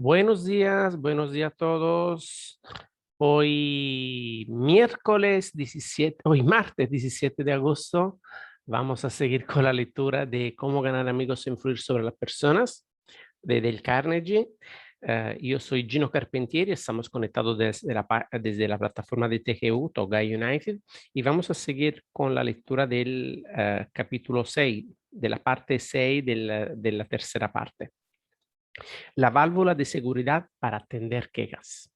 Buenos días a todos. Hoy martes 17 de agosto, vamos a seguir con la lectura de Cómo ganar amigos e influir sobre las personas de Dale Carnegie. Yo soy Gino Carpentieri, estamos conectados desde la plataforma de TGU, Togai United, y vamos a seguir con la lectura del capítulo 6, de la parte 6 de la tercera parte. La válvula de seguridad para atender quejas.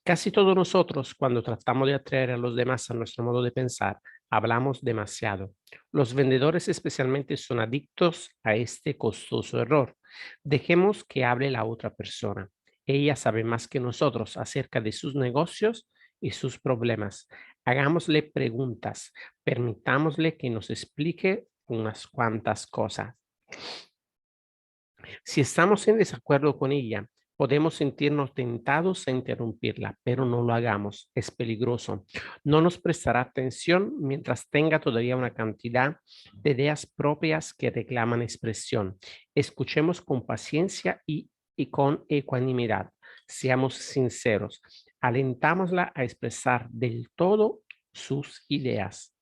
Casi todos nosotros, cuando tratamos de atraer a los demás a nuestro modo de pensar, hablamos demasiado. Los vendedores especialmente son adictos a este costoso error. Dejemos que hable la otra persona. Ella sabe más que nosotros acerca de sus negocios y sus problemas. Hagámosle preguntas. Permitámosle que nos explique unas cuantas cosas. Si estamos en desacuerdo con ella, podemos sentirnos tentados a interrumpirla, pero no lo hagamos. Es peligroso. No nos prestará atención mientras tenga todavía una cantidad de ideas propias que reclaman expresión. Escuchemos con paciencia y con ecuanimidad. Seamos sinceros. Alentámosla a expresar del todo sus ideas.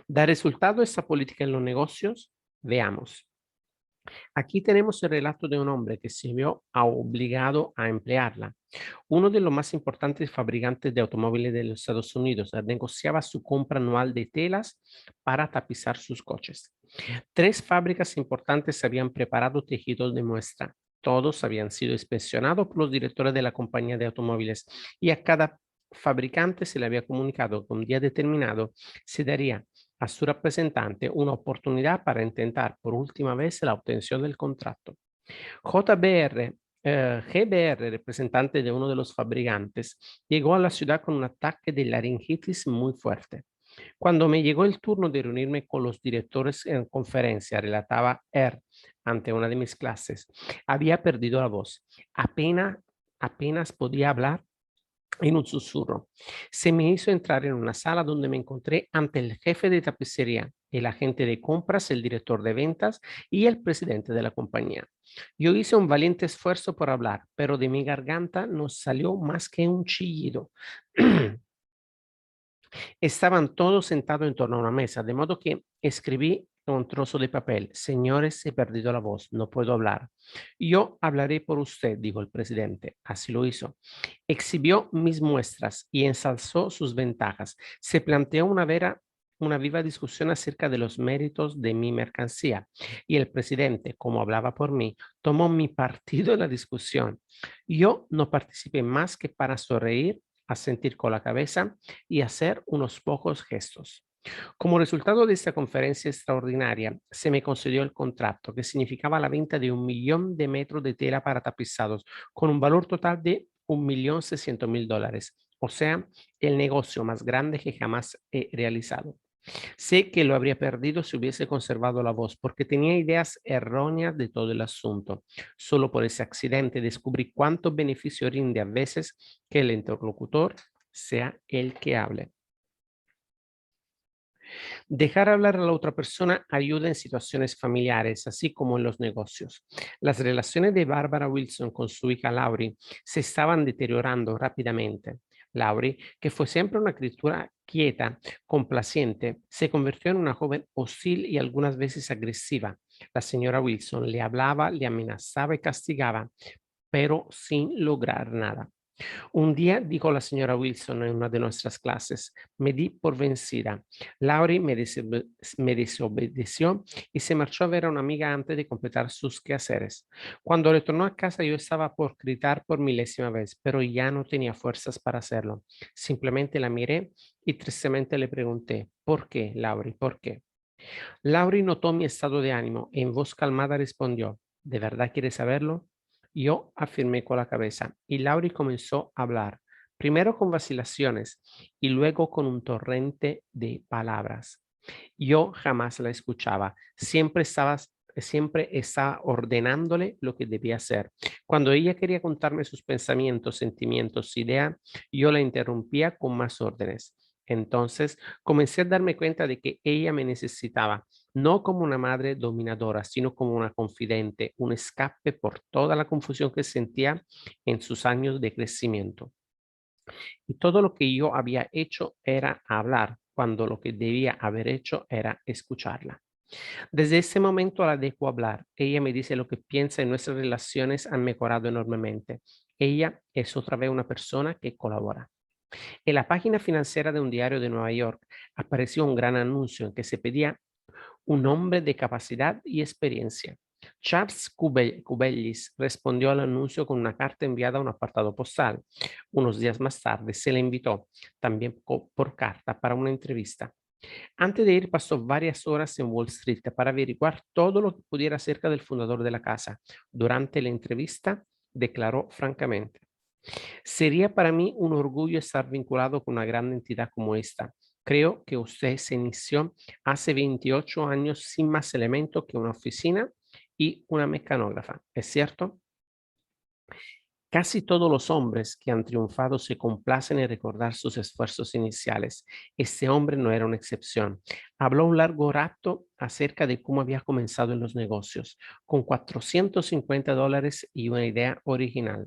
¿Da resultado esta política en los negocios? Veamos. Aquí tenemos el relato de un hombre que se vio obligado a emplearla. Uno de los más importantes fabricantes de automóviles de los Estados Unidos negociaba su compra anual de telas para tapizar sus coches. Tres fábricas importantes habían preparado tejidos de muestra. Todos habían sido inspeccionados por los directores de la compañía de automóviles y a cada fabricante se le había comunicado que un día determinado se daría a su representante una oportunidad para intentar por última vez la obtención del contrato. GBR, representante de uno de los fabricantes, llegó a la ciudad con un ataque de laringitis muy fuerte. Cuando me llegó el turno de reunirme con los directores en conferencia, relataba ante una de mis clases, había perdido la voz. Apenas podía hablar en un susurro. Se me hizo entrar en una sala donde me encontré ante el jefe de tapicería, el agente de compras, el director de ventas y el presidente de la compañía. Yo hice un valiente esfuerzo por hablar, pero de mi garganta no salió más que un chillido. Estaban todos sentados en torno a una mesa, de modo que escribí un trozo de papel. Señores, he perdido la voz, no puedo hablar. Yo hablaré por usted, dijo el presidente. Así lo hizo. Exhibió mis muestras y ensalzó sus ventajas. Se planteó una viva discusión acerca de los méritos de mi mercancía. Y el presidente, como hablaba por mí, tomó mi partido en la discusión. Yo no participé más que para sonreír, asentir con la cabeza y hacer unos pocos gestos. Como resultado de esta conferencia extraordinaria, se me concedió el contrato, que significaba la venta de 1 millón de metros de tela para tapizados, con un valor total de $1.600.000. O sea, el negocio más grande que jamás he realizado. Sé que lo habría perdido si hubiese conservado la voz, porque tenía ideas erróneas de todo el asunto. Solo por ese accidente descubrí cuánto beneficio rinde a veces que el interlocutor sea el que hable. Dejar hablar a la otra persona ayuda en situaciones familiares, así como en los negocios. Las relaciones de Barbara Wilson con su hija Laurie se estaban deteriorando rápidamente. Laurie, que fue siempre una criatura quieta, complaciente, se convirtió en una joven hostil y algunas veces agresiva. La señora Wilson le hablaba, le amenazaba y castigaba, pero sin lograr nada. Un día dijo la señora Wilson en una de nuestras clases, me di por vencida. Laurie me desobedeció y se marchó a ver a una amiga antes de completar sus quehaceres. Cuando retornó a casa yo estaba por gritar por milésima vez, pero ya no tenía fuerzas para hacerlo. Simplemente la miré y tristemente le pregunté, ¿por qué, Laurie? ¿Por qué? Laurie notó mi estado de ánimo y en voz calmada respondió, ¿de verdad quieres saberlo? Yo afirmé con la cabeza y Laurie comenzó a hablar, primero con vacilaciones y luego con un torrente de palabras. Yo jamás la escuchaba, siempre estaba ordenándole lo que debía hacer. Cuando ella quería contarme sus pensamientos, sentimientos, ideas, yo la interrumpía con más órdenes. Entonces comencé a darme cuenta de que ella me necesitaba no como una madre dominadora, sino como una confidente, un escape por toda la confusión que sentía en sus años de crecimiento. Y todo lo que yo había hecho era hablar, cuando lo que debía haber hecho era escucharla. Desde ese momento la dejo hablar. Ella me dice lo que piensa y nuestras relaciones han mejorado enormemente. Ella es otra vez una persona que colabora. En la página financiera de un diario de Nueva York apareció un gran anuncio en que se pedía un hombre de capacidad y experiencia. Charles Cubellis respondió al anuncio con una carta enviada a un apartado postal. Unos días más tarde se le invitó, también por carta, para una entrevista. Antes de ir pasó varias horas en Wall Street para averiguar todo lo que pudiera acerca del fundador de la casa. Durante la entrevista declaró francamente: sería para mí un orgullo estar vinculado con una gran entidad como esta. Creo que usted se inició hace 28 años sin más elemento que una oficina y una mecanógrafa, ¿es cierto? Casi todos los hombres que han triunfado se complacen en recordar sus esfuerzos iniciales. Este hombre no era una excepción. Habló un largo rato acerca de cómo había comenzado en los negocios, con $450 y una idea original.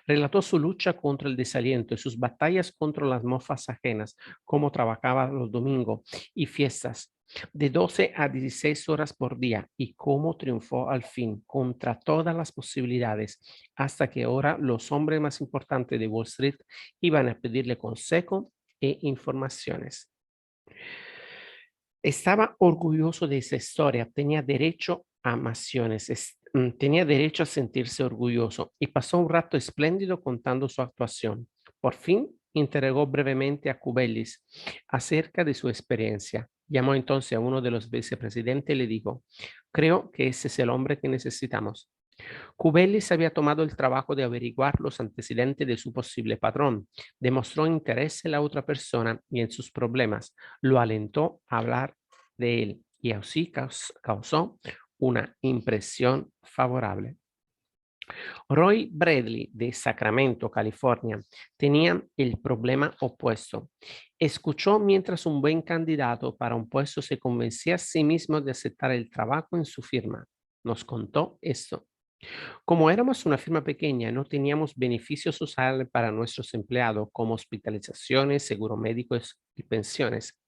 Relató su lucha contra el desaliento y sus batallas contra las mofas ajenas, cómo trabajaba los domingos y fiestas de 12 a 16 horas por día y cómo triunfó al fin contra todas las posibilidades, hasta que ahora los hombres más importantes de Wall Street iban a pedirle consejo e informaciones. Estaba orgulloso de esa historia, tenía derecho a amaciones, tenía derecho a sentirse orgulloso y pasó un rato espléndido contando su actuación. Por fin interrogó brevemente a Kubelis acerca de su experiencia. Llamó entonces a uno de los vicepresidentes y le dijo: creo que ese es el hombre que necesitamos. Cubelis había tomado el trabajo de averiguar los antecedentes de su posible patrón, demostró interés en la otra persona y en sus problemas, lo alentó a hablar de él y así causó una impresión favorable. Roy Bradley de Sacramento, California, tenía el problema opuesto. Escuchó mientras un buen candidato para un puesto se convencía a sí mismo de aceptar el trabajo en su firma. Nos contó esto: como éramos una firma pequeña, no teníamos beneficios sociales para nuestros empleados como hospitalizaciones, seguro médicos y pensiones.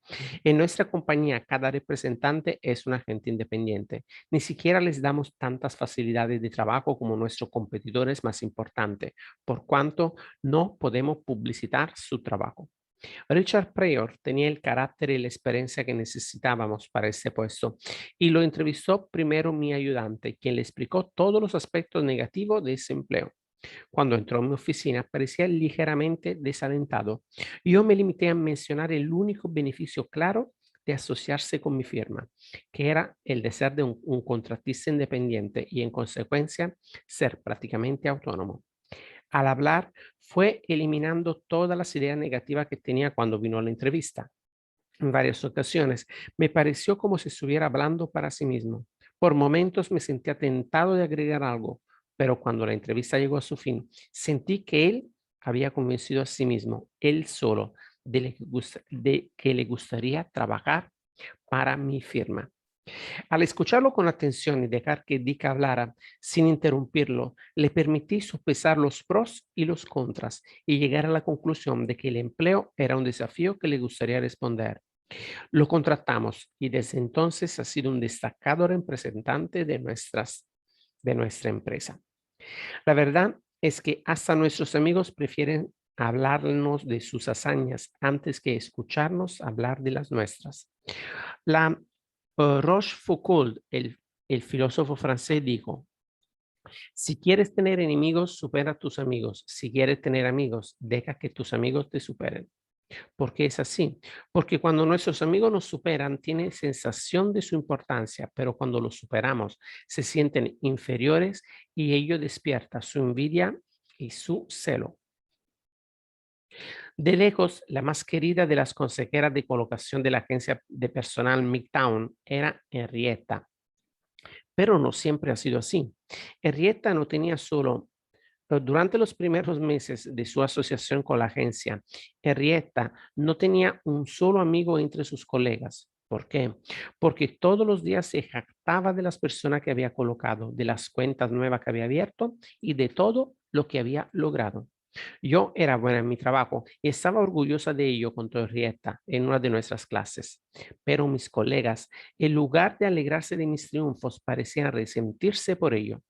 En nuestra compañía, cada representante es un agente independiente. Ni siquiera les damos tantas facilidades de trabajo como nuestros competidores más importantes, por cuanto no podemos publicitar su trabajo. Richard Pryor tenía el carácter y la experiencia que necesitábamos para este puesto y lo entrevistó primero mi ayudante, quien le explicó todos los aspectos negativos de ese empleo. Cuando entró en mi oficina parecía ligeramente desalentado. Yo me limité a mencionar el único beneficio claro de asociarse con mi firma, que era el de ser de un contratista independiente y en consecuencia ser prácticamente autónomo. Al hablar, fue eliminando todas las ideas negativas que tenía cuando vino a la entrevista. En varias ocasiones me pareció como si estuviera hablando para sí mismo. Por momentos me sentía tentado de agregar algo, pero cuando la entrevista llegó a su fin, sentí que él había convencido a sí mismo, él solo, de que le gustaría trabajar para mi firma. Al escucharlo con atención y dejar que Dick hablara sin interrumpirlo, le permití sopesar los pros y los contras y llegar a la conclusión de que el empleo era un desafío que le gustaría responder. Lo contratamos y desde entonces ha sido un destacado representante de nuestra empresa. La verdad es que hasta nuestros amigos prefieren hablarnos de sus hazañas antes que escucharnos hablar de las nuestras. La Rochefoucauld, el filósofo francés, dijo: si quieres tener enemigos, supera a tus amigos. Si quieres tener amigos, deja que tus amigos te superen. ¿Por qué es así? Porque cuando nuestros amigos nos superan, tienen sensación de su importancia, pero cuando los superamos, se sienten inferiores y ello despierta su envidia y su celo. De lejos, la más querida de las consejeras de colocación de la agencia de personal Midtown era Henrietta, pero no siempre ha sido así. Henrietta no tenía solo, durante los primeros meses de su asociación con la agencia, Henrietta no tenía un solo amigo entre sus colegas. ¿Por qué? Porque todos los días se jactaba de las personas que había colocado, de las cuentas nuevas que había abierto y de todo lo que había logrado. Yo era buena en mi trabajo y estaba orgullosa de ello con Henrietta en una de nuestras clases. Pero mis colegas, en lugar de alegrarse de mis triunfos, parecían resentirse por ello.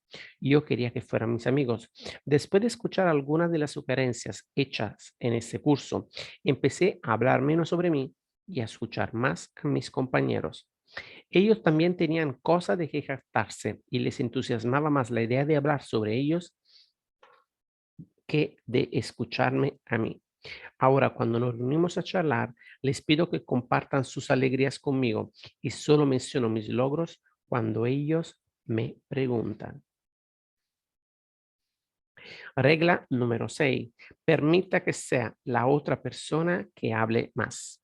Yo quería que fueran mis amigos. Después de escuchar algunas de las sugerencias hechas en este curso, empecé a hablar menos sobre mí y a escuchar más a mis compañeros. Ellos también tenían cosas de que jactarse y les entusiasmaba más la idea de hablar sobre ellos que de escucharme a mí. Ahora, cuando nos reunimos a charlar, les pido que compartan sus alegrías conmigo y solo menciono mis logros cuando ellos me preguntan. Regla número 6. Permita que sea la otra persona que hable más.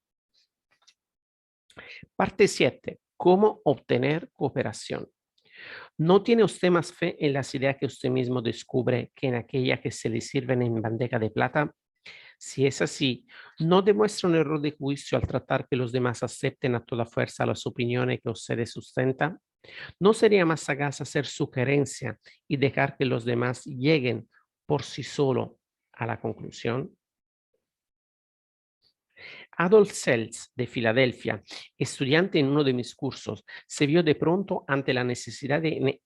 Parte 7. ¿Cómo obtener cooperación? ¿No tiene usted más fe en las ideas que usted mismo descubre que en aquellas que se le sirven en bandeja de plata? Si es así, ¿no demuestra un error de juicio al tratar que los demás acepten a toda fuerza las opiniones que usted sustenta? ¿No sería más sagaz hacer sugerencia y dejar que los demás lleguen por sí solo a la conclusión? Adolf Seltz, de Filadelfia, estudiante en uno de mis cursos, se vio de pronto ante la necesidad de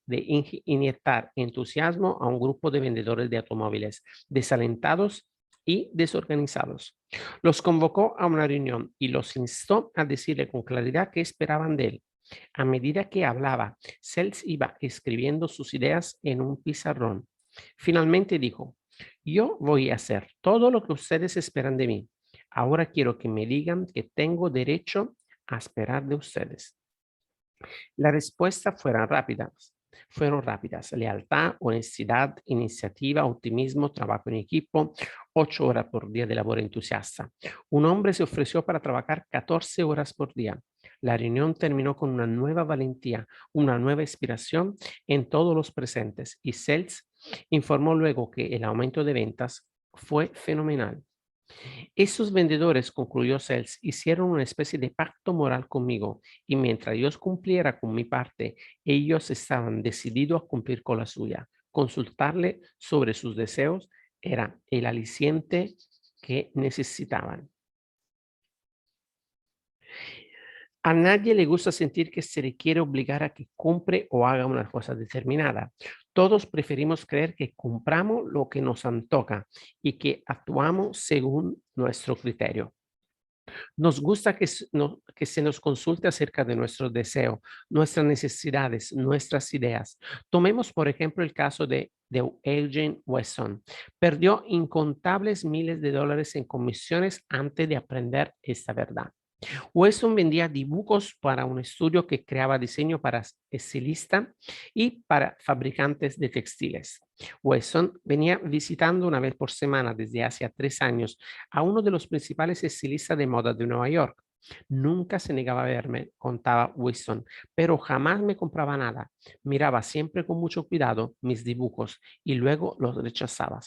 inyectar entusiasmo a un grupo de vendedores de automóviles desalentados y desorganizados. Los convocó a una reunión y los instó a decirle con claridad qué esperaban de él. A medida que hablaba, Seltz iba escribiendo sus ideas en un pizarrón. Finalmente dijo, yo voy a hacer todo lo que ustedes esperan de mí. Ahora quiero que me digan que tengo derecho a esperar de ustedes. Las respuestas fueron rápidas. Lealtad, honestidad, iniciativa, optimismo, trabajo en equipo, 8 horas por día de labor entusiasta. Un hombre se ofreció para trabajar 14 horas por día. La reunión terminó con una nueva valentía, una nueva inspiración en todos los presentes y Seltz informó luego que el aumento de ventas fue fenomenal. Esos vendedores, concluyó Sells, hicieron una especie de pacto moral conmigo y mientras yo cumpliera con mi parte, ellos estaban decididos a cumplir con la suya. Consultarle sobre sus deseos era el aliciente que necesitaban. A nadie le gusta sentir que se le quiere obligar a que compre o haga una cosa determinada. Todos preferimos creer que compramos lo que nos antoja y que actuamos según nuestro criterio. Nos gusta que se nos consulte acerca de nuestros deseos, nuestras necesidades, nuestras ideas. Tomemos, por ejemplo, el caso de Eugene Wesson. Perdió incontables miles de dólares en comisiones antes de aprender esta verdad. Wesson vendía dibujos para un estudio que creaba diseño para estilistas y para fabricantes de textiles. Wesson venía visitando una vez por semana desde hace 3 años a uno de los principales estilistas de moda de Nueva York. Nunca se negaba a verme, contaba Wilson, pero jamás me compraba nada. Miraba siempre con mucho cuidado mis dibujos y luego los rechazaba.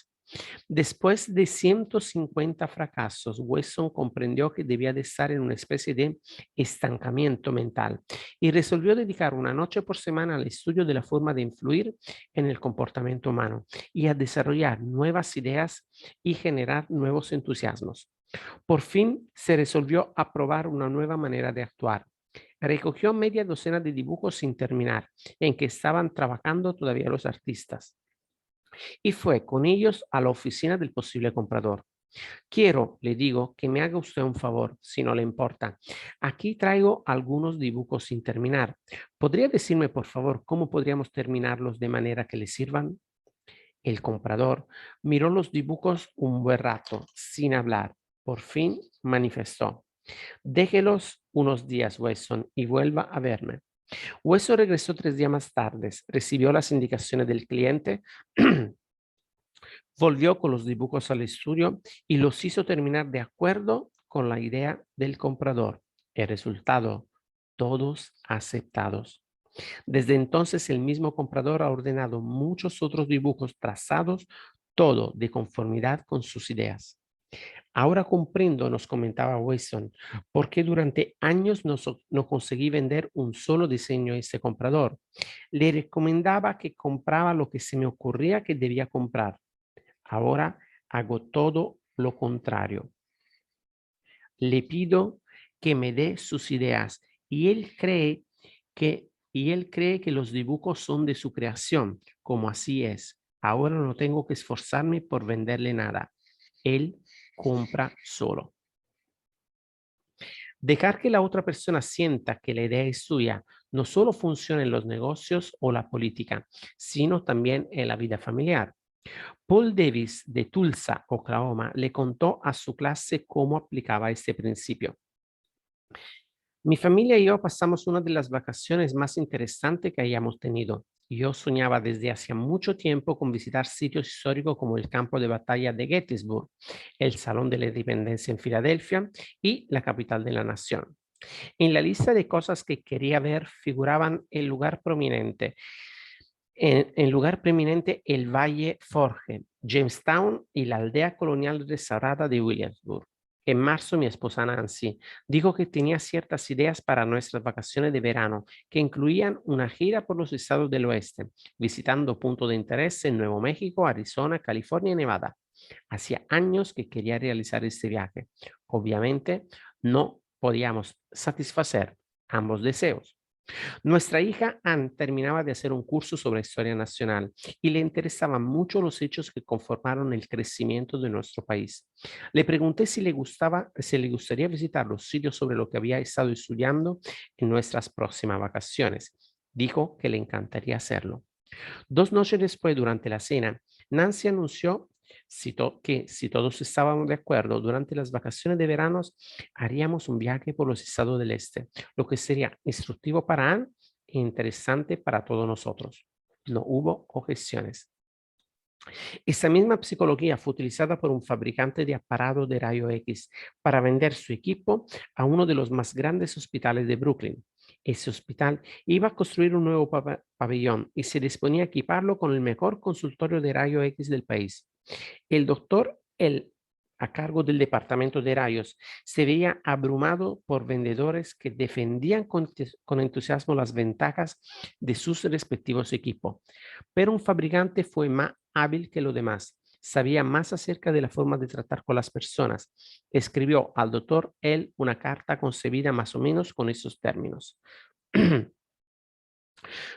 Después de 150 fracasos, Wesson comprendió que debía de estar en una especie de estancamiento mental y resolvió dedicar una noche por semana al estudio de la forma de influir en el comportamiento humano y a desarrollar nuevas ideas y generar nuevos entusiasmos. Por fin se resolvió a probar una nueva manera de actuar. Recogió media docena de dibujos sin terminar, en que estaban trabajando todavía los artistas y fue con ellos a la oficina del posible comprador. Quiero, le digo, que me haga usted un favor, si no le importa. Aquí traigo algunos dibujos sin terminar. ¿Podría decirme, por favor, cómo podríamos terminarlos de manera que le sirvan? El comprador miró los dibujos un buen rato, sin hablar. Por fin manifestó. Déjelos unos días, Wesson, y vuelva a verme. Wesson regresó 3 días más tarde, recibió las indicaciones del cliente volvió con los dibujos al estudio y los hizo terminar de acuerdo con la idea del comprador. El resultado, todos aceptados. Desde entonces el mismo comprador ha ordenado muchos otros dibujos trazados, todo de conformidad con sus ideas. Ahora comprendo, nos comentaba Wilson, por qué durante años no conseguí vender un solo diseño a ese comprador. Le recomendaba que compraba lo que se me ocurría que debía comprar. Ahora hago todo lo contrario. Le pido que me dé sus ideas y él cree que los dibujos son de su creación, como así es. Ahora no tengo que esforzarme por venderle nada. Él compra solo. Dejar que la otra persona sienta que la idea es suya no solo funciona en los negocios o la política, sino también en la vida familiar. Paul Davis de Tulsa, Oklahoma, le contó a su clase cómo aplicaba este principio. Mi familia y yo pasamos una de las vacaciones más interesantes que hayamos tenido. Yo soñaba desde hacía mucho tiempo con visitar sitios históricos como el campo de batalla de Gettysburg, el Salón de la Independencia en Filadelfia y la capital de la nación. En la lista de cosas que quería ver figuraban en lugar preeminente el Valle Forge, Jamestown y la aldea colonial restaurada de Williamsburg. En marzo, mi esposa Nancy dijo que tenía ciertas ideas para nuestras vacaciones de verano, que incluían una gira por los estados del oeste, visitando puntos de interés en Nuevo México, Arizona, California y Nevada. Hacía años que quería realizar este viaje. Obviamente, no podíamos satisfacer ambos deseos. Nuestra hija Anne terminaba de hacer un curso sobre historia nacional y le interesaban mucho los hechos que conformaron el crecimiento de nuestro país. Le pregunté si le gustaría visitar los sitios sobre lo que había estado estudiando en nuestras próximas vacaciones. Dijo que le encantaría hacerlo. 2 noches después, durante la cena, Nancy anunció que si todos estábamos de acuerdo, durante las vacaciones de verano haríamos un viaje por los estados del este, lo que sería instructivo para Anne e interesante para todos nosotros. No hubo objeciones. Esa misma psicología fue utilizada por un fabricante de aparatos de rayo X para vender su equipo a uno de los más grandes hospitales de Brooklyn. Ese hospital iba a construir un nuevo pabellón y se disponía a equiparlo con el mejor consultorio de rayo X del país. El doctor, a cargo del departamento de rayos, se veía abrumado por vendedores que defendían con entusiasmo las ventajas de sus respectivos equipos. Pero un fabricante fue más hábil que los demás. Sabía más acerca de la forma de tratar con las personas. Escribió al doctor él una carta concebida más o menos con esos términos.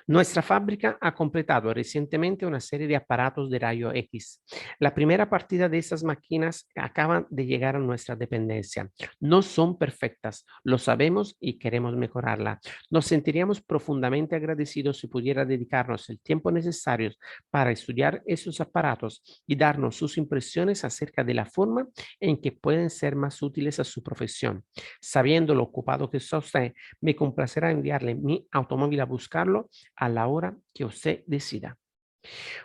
Nuestra fábrica ha completado recientemente una serie de aparatos de rayo X. La primera partida de esas máquinas acaban de llegar a nuestra dependencia. No son perfectas, lo sabemos y queremos mejorarla. Nos sentiríamos profundamente agradecidos si pudiera dedicarnos el tiempo necesario para estudiar esos aparatos y darnos sus impresiones acerca de la forma en que pueden ser más útiles a su profesión. Sabiendo lo ocupado que está usted, me complacerá enviarle mi automóvil a buscarlo a la hora que usted decida.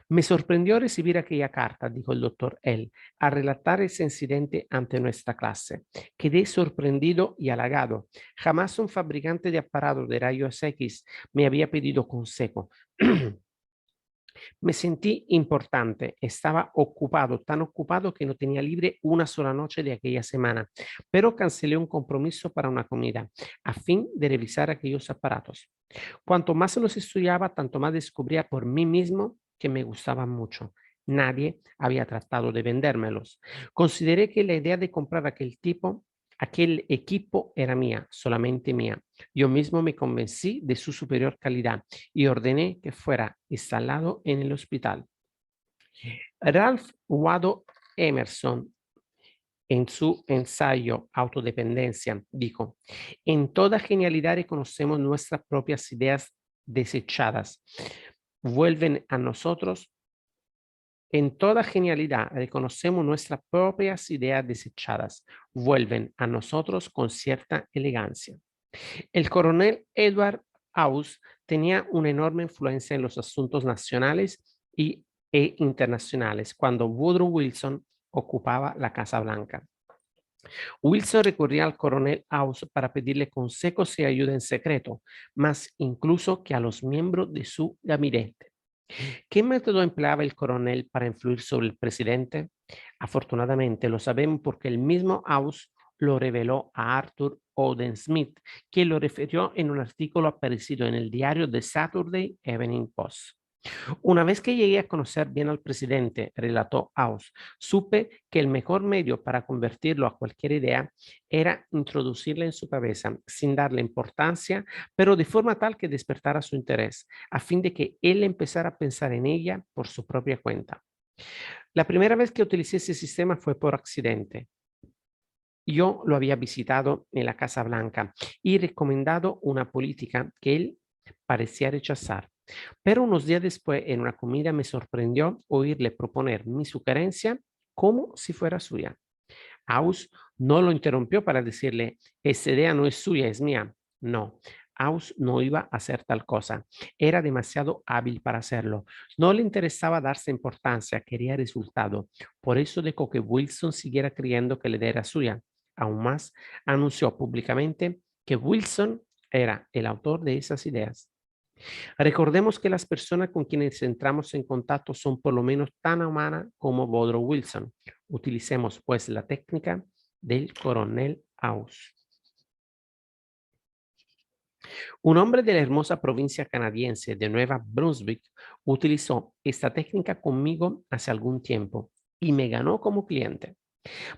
Me sorprendió recibir aquella carta, dijo el doctor L, al relatar ese incidente ante nuestra clase. Quedé sorprendido y halagado. Jamás un fabricante de aparatos de rayos X me había pedido consejo. Me sentí importante, estaba ocupado, tan ocupado que no tenía libre una sola noche de aquella semana, pero cancelé un compromiso para una comida a fin de revisar aquellos aparatos. Cuanto más los estudiaba, tanto más descubría por mí mismo que me gustaban mucho. Nadie había tratado de vendérmelos. Consideré que la idea de comprar aquel equipo era mía, solamente mía. Yo mismo me convencí de su superior calidad y ordené que fuera instalado en el hospital. Ralph Waldo Emerson, en su ensayo Autodependencia, dijo: en toda genialidad reconocemos nuestras propias ideas desechadas. Vuelven a nosotros. En toda genialidad reconocemos nuestras propias ideas desechadas. Vuelven a nosotros con cierta elegancia. El coronel Edward House tenía una enorme influencia en los asuntos nacionales e internacionales cuando Woodrow Wilson ocupaba la Casa Blanca. Wilson recurría al coronel House para pedirle consejos y ayuda en secreto, más incluso que a los miembros de su gabinete. ¿Qué método empleaba el coronel para influir sobre el presidente? Afortunadamente lo sabemos porque el mismo Aus lo reveló a Arthur Oden Smith, que lo refirió en un artículo aparecido en el diario The Saturday Evening Post. Una vez que llegué a conocer bien al presidente, relató Aus, supe que el mejor medio para convertirlo a cualquier idea era introducirla en su cabeza sin darle importancia, pero de forma tal que despertara su interés, a fin de que él empezara a pensar en ella por su propia cuenta. La primera vez que utilicé ese sistema fue por accidente. Yo lo había visitado en la Casa Blanca y recomendado una política que él parecía rechazar. Pero unos días después, en una comida, me sorprendió oírle proponer mi sugerencia como si fuera suya. Aus no lo interrumpió para decirle, esa idea no es suya, es mía. No, Aus no iba a hacer tal cosa. Era demasiado hábil para hacerlo. No le interesaba darse importancia, quería resultado. Por eso dejó que Wilson siguiera creyendo que la idea era suya. Aún más, anunció públicamente que Wilson era el autor de esas ideas. Recordemos que las personas con quienes entramos en contacto son por lo menos tan humanas como Woodrow Wilson. Utilicemos pues la técnica del coronel Aus. Un hombre de la hermosa provincia canadiense de Nueva Brunswick utilizó esta técnica conmigo hace algún tiempo y me ganó como cliente.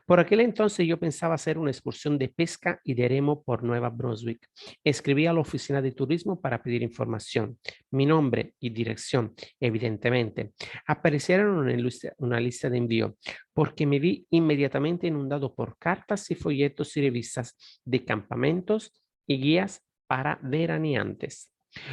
Por aquel entonces yo pensaba hacer una excursión de pesca y de remo por Nueva Brunswick. Escribí a la oficina de turismo para pedir información. Mi nombre y dirección, evidentemente, aparecieron en una lista de envío porque me vi inmediatamente inundado por cartas y folletos y revistas de campamentos y guías para veraneantes.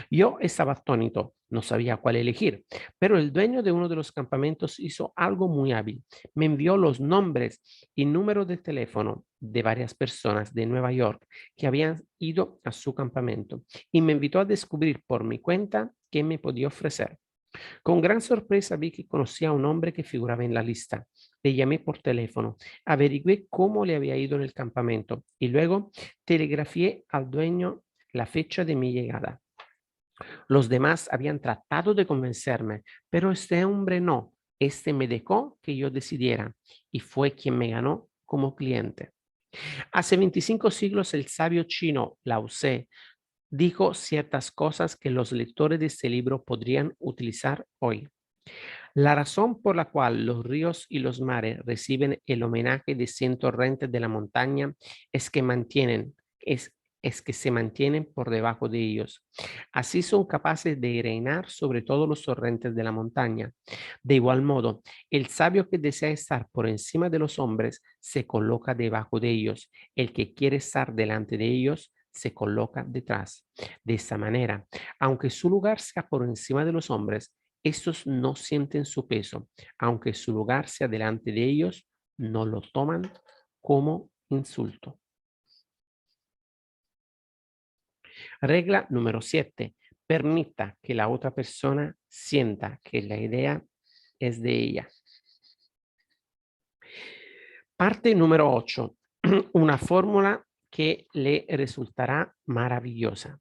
Yo estaba atónito, no sabía cuál elegir, pero el dueño de uno de los campamentos hizo algo muy hábil. Me envió los nombres y números de teléfono de varias personas de Nueva York que habían ido a su campamento y me invitó a descubrir por mi cuenta qué me podía ofrecer. Con gran sorpresa vi que conocía a un hombre que figuraba en la lista. Le llamé por teléfono, averigüé cómo le había ido en el campamento y luego telegrafié al dueño la fecha de mi llegada. Los demás habían tratado de convencerme, pero este hombre no. Este me dejó que yo decidiera y fue quien me ganó como cliente. Hace 25 siglos el sabio chino Lao Tse dijo ciertas cosas que los lectores de este libro podrían utilizar hoy. La razón por la cual los ríos y los mares reciben el homenaje de 100 torrentes de la montaña es que es que se mantienen por debajo de ellos. Así son capaces de reinar sobre todos los torrentes de la montaña. De igual modo, el sabio que desea estar por encima de los hombres se coloca debajo de ellos. El que quiere estar delante de ellos se coloca detrás. De esta manera, aunque su lugar sea por encima de los hombres, estos no sienten su peso, aunque su lugar sea delante de ellos, no lo toman como insulto. Regla número 7. Permita que la otra persona sienta que la idea es de ella. Parte número 8. Una fórmula que le resultará maravillosa.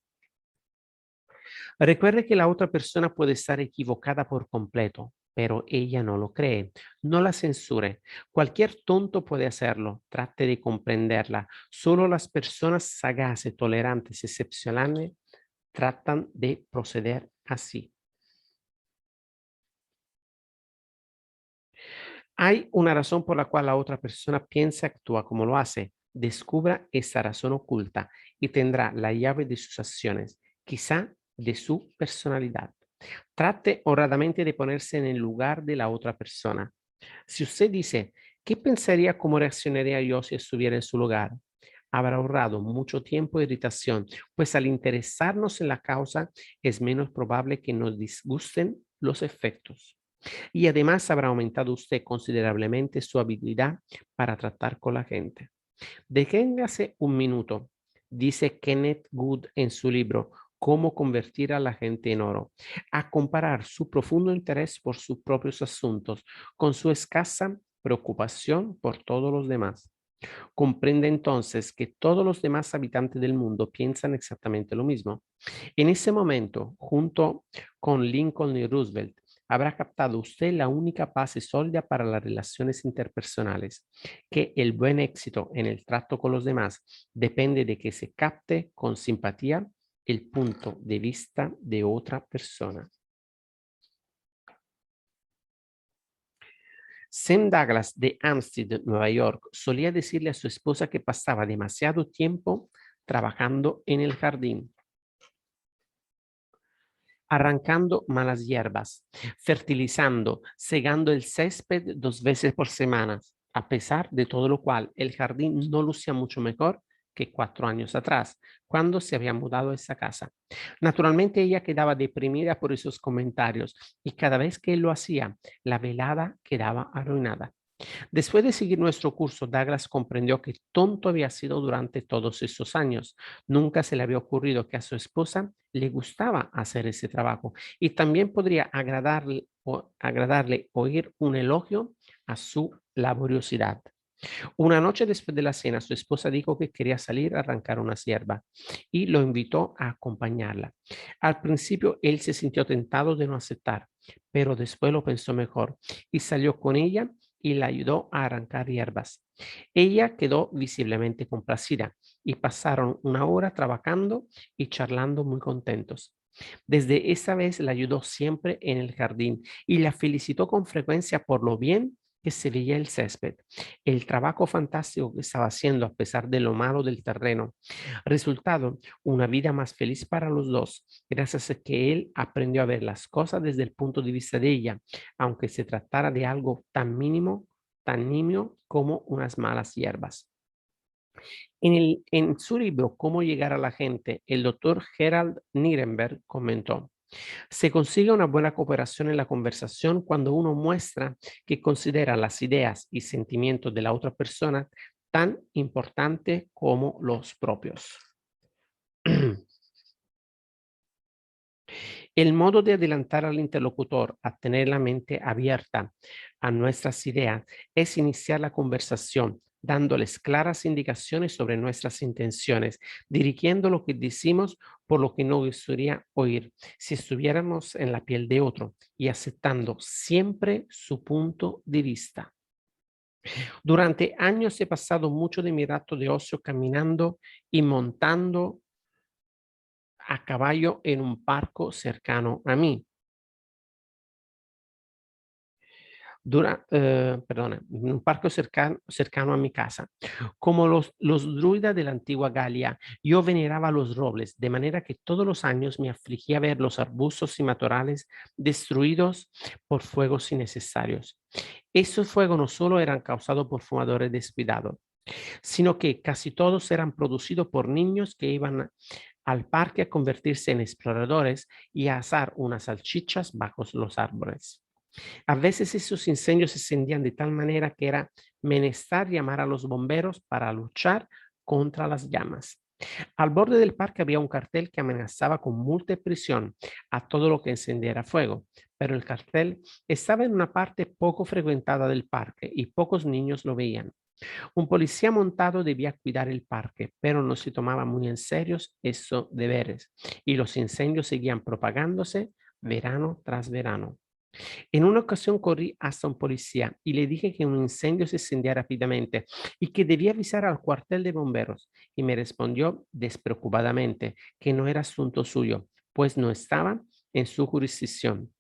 Recuerde que la otra persona puede estar equivocada por completo, pero ella no lo cree. No la censure. Cualquier tonto puede hacerlo. Trate de comprenderla. Solo las personas sagaces, tolerantes, excepcionales tratan de proceder así. Hay una razón por la cual la otra persona piensa y actúa como lo hace. Descubra esa razón oculta y tendrá la llave de sus acciones, quizá de su personalidad. Trate honradamente de ponerse en el lugar de la otra persona. Si usted dice, ¿qué pensaría, cómo reaccionaría yo si estuviera en su lugar? Habrá ahorrado mucho tiempo e irritación, pues al interesarnos en la causa es menos probable que nos disgusten los efectos. Y además habrá aumentado usted considerablemente su habilidad para tratar con la gente. Deténgase un minuto, dice Kenneth Good en su libro Cómo convertir a la gente en oro, a comparar su profundo interés por sus propios asuntos con su escasa preocupación por todos los demás. Comprende entonces que todos los demás habitantes del mundo piensan exactamente lo mismo. En ese momento, junto con Lincoln y Roosevelt, habrá captado usted la única base sólida para las relaciones interpersonales, que el buen éxito en el trato con los demás depende de que se capte con simpatía el punto de vista de otra persona. Sam Douglas de Amstead, Nueva York, solía decirle a su esposa que pasaba demasiado tiempo trabajando en el jardín, arrancando malas hierbas, fertilizando, segando el césped 2 veces por semana. A pesar de todo lo cual, el jardín no lucía mucho mejor que 4 años atrás, cuando se había mudado a esa casa. Naturalmente, ella quedaba deprimida por esos comentarios y cada vez que él lo hacía, la velada quedaba arruinada. Después de seguir nuestro curso, Douglas comprendió que tonto había sido durante todos esos años. Nunca se le había ocurrido que a su esposa le gustaba hacer ese trabajo y también podría agradarle oír un elogio a su laboriosidad. Una noche después de la cena, su esposa dijo que quería salir a arrancar una hierba y lo invitó a acompañarla. Al principio, él se sintió tentado de no aceptar, pero después lo pensó mejor y salió con ella y la ayudó a arrancar hierbas. Ella quedó visiblemente complacida y pasaron una hora trabajando y charlando muy contentos. Desde esa vez la ayudó siempre en el jardín y la felicitó con frecuencia por lo bien que se veía el césped, el trabajo fantástico que estaba haciendo a pesar de lo malo del terreno. Resultado, una vida más feliz para los dos, gracias a que él aprendió a ver las cosas desde el punto de vista de ella, aunque se tratara de algo tan mínimo, tan nimio como unas malas hierbas. En su libro Cómo llegar a la gente, el doctor Gerald Nirenberg comentó: se consigue una buena cooperación en la conversación cuando uno muestra que considera las ideas y sentimientos de la otra persona tan importantes como los propios. El modo de adelantar al interlocutor a tener la mente abierta a nuestras ideas es iniciar la conversación dándoles claras indicaciones sobre nuestras intenciones, dirigiendo lo que decimos por lo que no gustaría oír si estuviéramos en la piel de otro y aceptando siempre su punto de vista. Durante años he pasado mucho de mi rato de ocio caminando y montando a caballo en un parque cercano a mí. Perdona, en un parque cercano a mi casa. Como los druidas de la antigua Galia, yo veneraba los robles, de manera que todos los años me afligía ver los arbustos y matorrales destruidos por fuegos innecesarios. Esos fuegos no solo eran causados por fumadores descuidados, sino que casi todos eran producidos por niños que iban al parque a convertirse en exploradores y a asar unas salchichas bajo los árboles. A veces esos incendios se encendían de tal manera que era menester llamar a los bomberos para luchar contra las llamas. Al borde del parque había un cartel que amenazaba con multa y prisión a todo lo que encendiera fuego, pero el cartel estaba en una parte poco frecuentada del parque y pocos niños lo veían. Un policía montado debía cuidar el parque, pero no se tomaba muy en serio esos deberes y los incendios seguían propagándose verano tras verano. En una ocasión corrí hasta un policía y le dije que un incendio se encendía rápidamente y que debía avisar al cuartel de bomberos. Y me respondió despreocupadamente que no era asunto suyo, pues no estaba en su jurisdicción.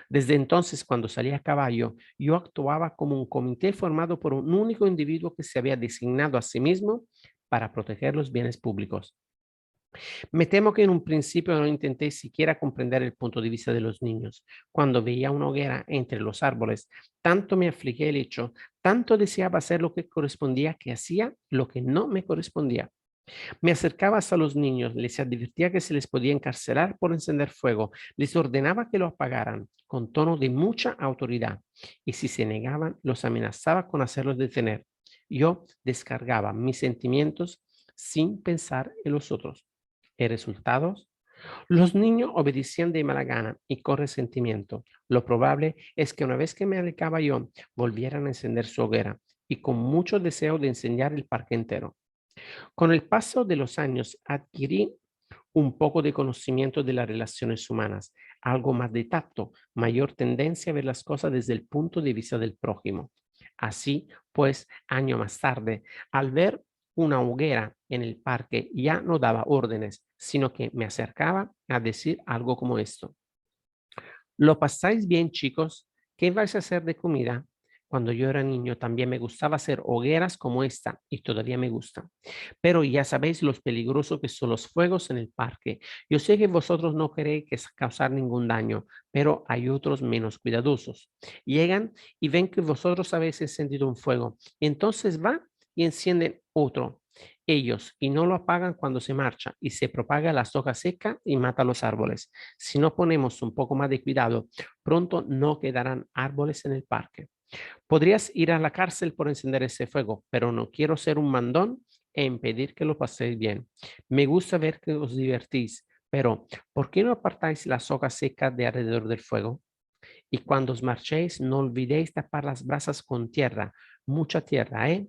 Desde entonces, cuando salía a caballo, yo actuaba como un comité formado por un único individuo que se había designado a sí mismo para proteger los bienes públicos. Me temo que en un principio no intenté siquiera comprender el punto de vista de los niños. Cuando veía una hoguera entre los árboles, tanto me afligía el hecho, tanto deseaba hacer lo que correspondía que hacía lo que no me correspondía. Me acercaba hasta los niños, les advertía que se les podía encarcelar por encender fuego, les ordenaba que lo apagaran con tono de mucha autoridad y si se negaban, los amenazaba con hacerlos detener. Yo descargaba mis sentimientos sin pensar en los otros. ¿El resultado? Los niños obedecían de mala gana y con resentimiento. Lo probable es que una vez que me alejaba yo, volvieran a encender su hoguera y con mucho deseo de incendiar el parque entero. Con el paso de los años adquirí un poco de conocimiento de las relaciones humanas. algo más de tacto, mayor tendencia a ver las cosas desde el punto de vista del prójimo. Así pues, año más tarde, al ver una hoguera en el parque, ya no daba órdenes, sino que me acercaba a decir algo como esto. ¿Lo pasáis bien, chicos? ¿Qué vais a hacer de comida? Cuando yo era niño también me gustaba hacer hogueras como esta y todavía me gusta. Pero ya sabéis lo peligroso que son los fuegos en el parque. Yo sé que vosotros no queréis causar ningún daño, pero hay otros menos cuidadosos. Llegan y ven que vosotros habéis encendido un fuego. Y entonces van y encienden otro. Ellos y no lo apagan cuando se marcha y se propaga la soga seca y mata los árboles. Si no ponemos un poco más de cuidado, pronto no quedarán árboles en el parque. Podrías ir a la cárcel por encender ese fuego, pero no quiero ser un mandón e impedir que lo paséis bien. Me gusta ver que os divertís, pero ¿por qué no apartáis la soga seca de alrededor del fuego? Y cuando os marchéis, no olvidéis tapar las brasas con tierra, mucha tierra, ¿eh?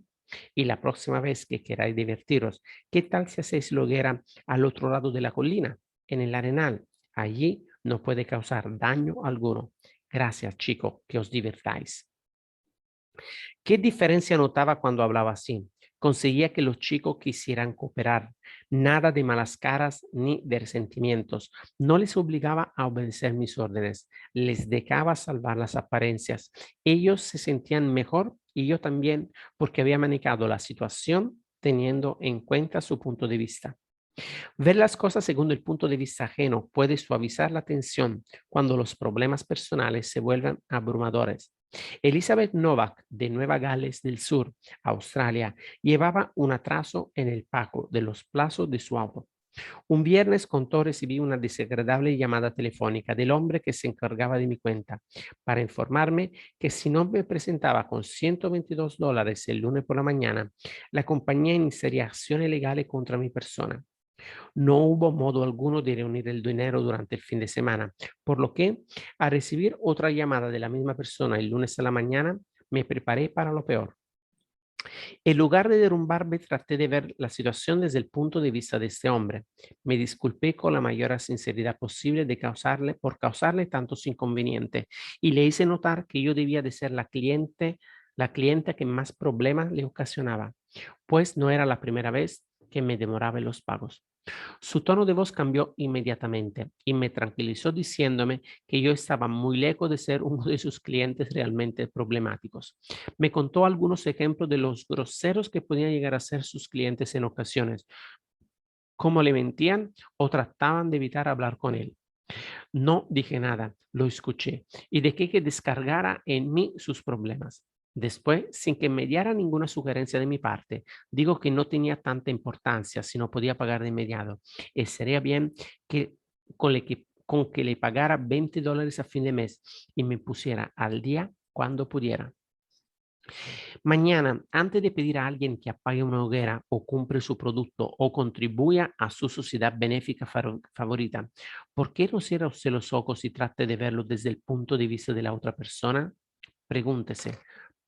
Y la próxima vez que queráis divertiros, ¿qué tal si hacéis la hoguera al otro lado de la colina, en el arenal? Allí no puede causar daño alguno. Gracias, chicos, que os divertáis. ¿Qué diferencia notaba cuando hablaba así? Conseguía que los chicos quisieran cooperar. Nada de malas caras ni de resentimientos. No les obligaba a obedecer mis órdenes. Les dejaba salvar las apariencias. Ellos se sentían mejor y yo también porque había manejado la situación teniendo en cuenta su punto de vista. Ver las cosas según el punto de vista ajeno puede suavizar la tensión cuando los problemas personales se vuelven abrumadores. Elizabeth Novak, de Nueva Gales del Sur, Australia, llevaba un atraso en el pago de los plazos de su auto. Un viernes contó recibí una desagradable llamada telefónica del hombre que se encargaba de mi cuenta para informarme que si no me presentaba con $122 el lunes por la mañana, la compañía iniciaría acciones legales contra mi persona. No hubo modo alguno de reunir el dinero durante el fin de semana, por lo que al recibir otra llamada de la misma persona el lunes a la mañana, me preparé para lo peor. En lugar de derrumbarme, traté de ver la situación desde el punto de vista de este hombre. Me disculpé con la mayor sinceridad posible por causarle tantos inconvenientes y le hice notar que yo debía de ser la clienta que más problemas le ocasionaba, pues no era la primera vez que me demoraba en los pagos. Su tono de voz cambió inmediatamente y me tranquilizó diciéndome que yo estaba muy lejos de ser uno de sus clientes realmente problemáticos. Me contó algunos ejemplos de los groseros que podían llegar a ser sus clientes en ocasiones, cómo le mentían o trataban de evitar hablar con él. No dije nada, lo escuché y dejé que descargara en mí sus problemas. Después, sin que me diera ninguna sugerencia de mi parte, digo que no tenía tanta importancia si no podía pagar de inmediato. Y sería bien que con que le pagara $20 a fin de mes y me pusiera al día cuando pudiera. Mañana, antes de pedir a alguien que apague una hoguera o compre su producto o contribuya a su sociedad benéfica favorita, ¿por qué no cierra usted los ojos y trate de verlo desde el punto de vista de la otra persona? Pregúntese,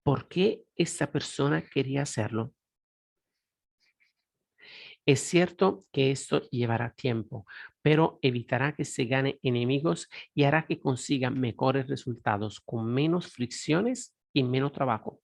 ¿por qué esta persona quería hacerlo? Es cierto que esto llevará tiempo, pero evitará que se gane enemigos y hará que consiga mejores resultados con menos fricciones y menos trabajo.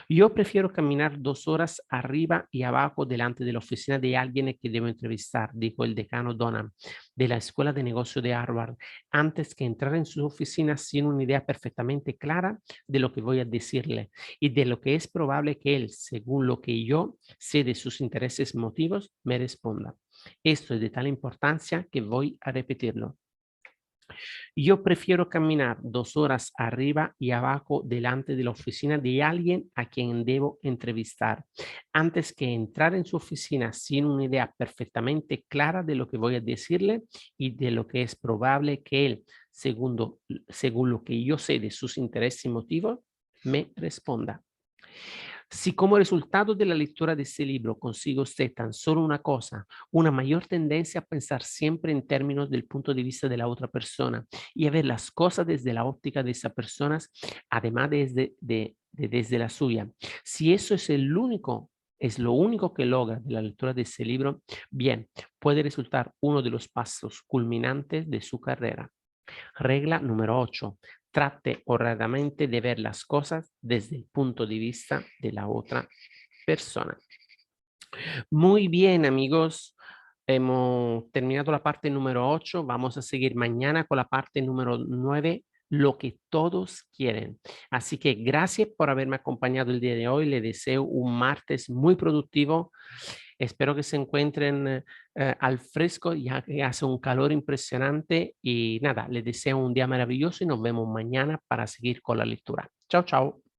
Yo prefiero caminar 2 horas arriba y abajo delante de la oficina de alguien que debo entrevistar, dijo el decano Donham de la Escuela de Negocio de Harvard, antes que entrar en su oficina sin una idea perfectamente clara de lo que voy a decirle y de lo que es probable que él, según lo que yo sé de sus intereses y motivos, me responda. Esto es de tal importancia que voy a repetirlo. Yo prefiero caminar 2 horas arriba y abajo delante de la oficina de alguien a quien debo entrevistar, antes que entrar en su oficina sin una idea perfectamente clara de lo que voy a decirle y de lo que es probable que él, según lo que yo sé de sus intereses y motivos, me responda. Si como resultado de la lectura de este libro consigue usted tan solo una cosa, una mayor tendencia a pensar siempre en términos del punto de vista de la otra persona y a ver las cosas desde la óptica de esa persona, además desde la suya. Si eso es lo único que logra de la lectura de este libro, bien, puede resultar uno de los pasos culminantes de su carrera. Regla número 8. Trate honradamente de ver las cosas desde el punto de vista de la otra persona. Muy bien, amigos. Hemos terminado la parte número 8. Vamos a seguir mañana con la parte número 9, lo que todos quieren. Así que gracias por haberme acompañado el día de hoy. Le deseo un martes muy productivo. Espero que se encuentren al fresco, ya que hace un calor impresionante. Y nada, les deseo un día maravilloso y nos vemos mañana para seguir con la lectura. Chao, chao.